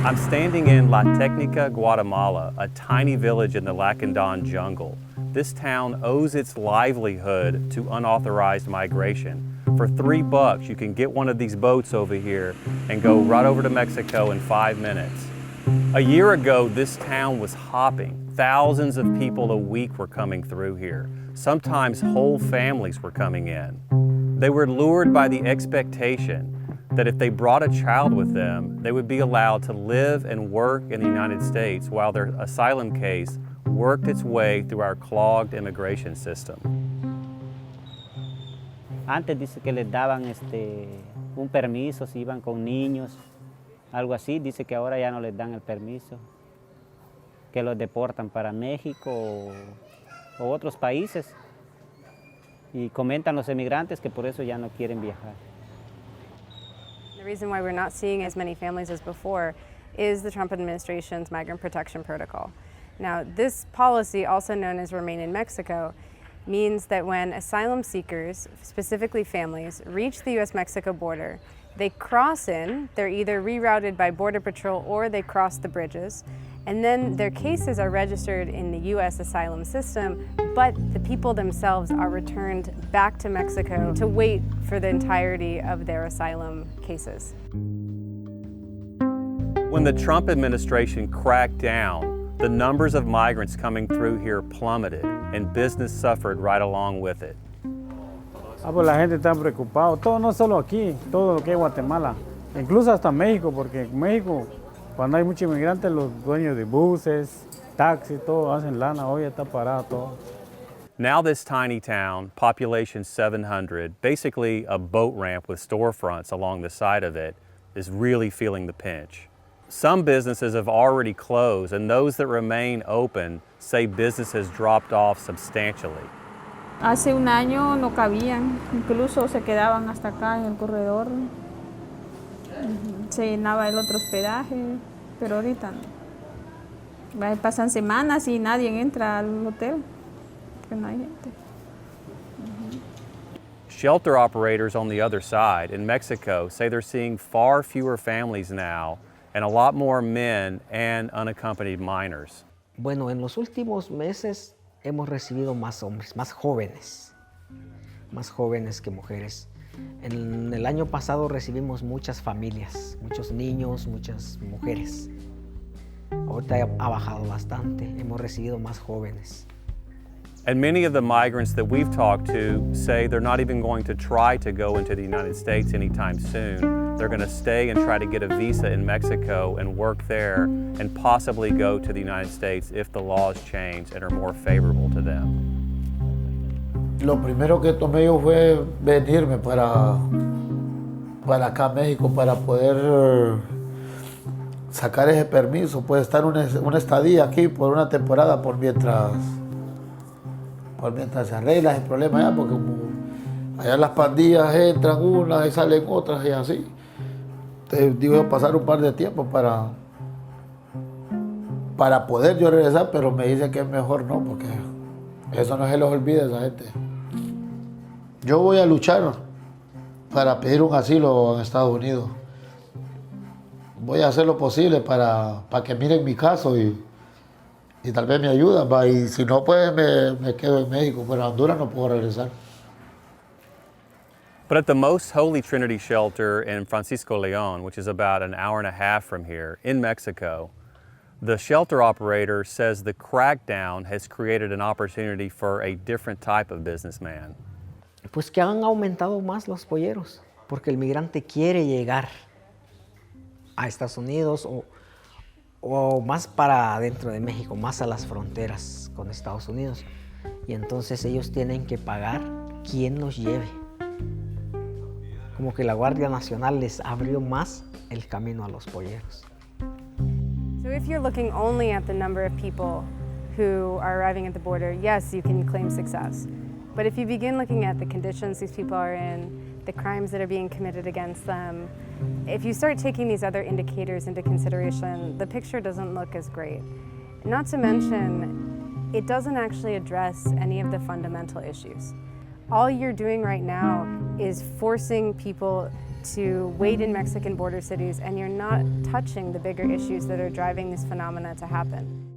I'm standing in La Técnica, Guatemala, a tiny village in the Lacandon jungle. This town owes its livelihood to unauthorized migration. For $3, you can get one of these boats over here and go right over to Mexico in 5 minutes. A year ago, this town was hopping. Thousands of people a week were coming through here. Sometimes whole families were coming in. They were lured by the expectation that if they brought a child with them, they would be allowed to live and work in the United States while their asylum case worked its way through our clogged immigration system. Antes dice que les daban un permiso si iban con niños, algo así. Dice que ahora ya no les dan el permiso, que los deportan para México o otros países. Y comentan los emigrantes que por eso ya no quieren viajar. The reason why we're not seeing as many families as before is the Trump administration's migrant protection protocol. Now, this policy, also known as Remain in Mexico, means that when asylum seekers, specifically families, reach the US-Mexico border, they cross in, they're either rerouted by Border Patrol or they cross the bridges, and then their cases are registered in the US asylum system, but the people themselves are returned back to Mexico to wait for the entirety of their asylum cases. When the Trump administration cracked down, the numbers of migrants coming through here plummeted and business suffered right along with it. Pues la gente está preocupada, todo no solo aquí, todo lo que es Guatemala, incluso hasta México, porque en México cuando hay muchos inmigrantes, los dueños de buses, taxis, todo hacen lana, hoy está parado todo. Now this tiny town, population 700, basically a boat ramp with storefronts along the side of it, is really feeling the pinch. Some businesses have already closed, and those that remain open say business has dropped off substantially. Hace un año no cabían, incluso se quedaban hasta acá en el corredor. Se llenaba el otro hospedaje, pero ahorita no. Pasan semanas y nadie entra al hotel, porque no hay gente. Shelter operators on the other side in Mexico say they're seeing far fewer families now and a lot more men and unaccompanied minors. Bueno, en los últimos meses hemos recibido más hombres, más jóvenes que mujeres. En el año pasado recibimos muchas familias, muchos niños, muchas mujeres. Ahorita ha bajado bastante, hemos recibido más jóvenes. And many of the migrants that we've talked to say they're not even going to try to go into the United States anytime soon. They're going to stay and try to get a visa in Mexico and work there and possibly go to the United States if the laws change and are more favorable to them. Lo primero que tomé yo fue venirme para acá a México para poder sacar ese permiso, pues estar una estadía aquí por una temporada por mientras se arregla ese problema allá, porque como allá las pandillas entran unas y salen otras y así. Entonces digo pasar un par de tiempo para poder yo regresar, pero me dicen que es mejor no, porque eso no se les olvida a esa gente. Yo voy a luchar para pedir un asilo en Estados Unidos. Voy a hacer lo posible para que miren mi caso y tal vez me ayudan. Y si no, pues me quedo en México, pero a Honduras no puedo regresar. But at the Most Holy Trinity Shelter in Francisco León, which is about an hour and a half from here, in Mexico, the shelter operator says the crackdown has created an opportunity for a different type of businessman. Pues que han aumentado más los polleros, porque el migrante quiere llegar a Estados Unidos o más para dentro de México, más a las fronteras con Estados Unidos. Y entonces ellos tienen que pagar quien los lleve. Como que la Guardia Nacional les abrió más el camino a los polleros. So if you're looking only at the number of people who are arriving at the border, yes, you can claim success. But if you begin looking at the conditions these people are in, the crimes that are being committed against them, if you start taking these other indicators into consideration, the picture doesn't look as great. Not to mention, it doesn't actually address any of the fundamental issues. All you're doing right now is forcing people to wait in Mexican border cities, and you're not touching the bigger issues that are driving this phenomena to happen.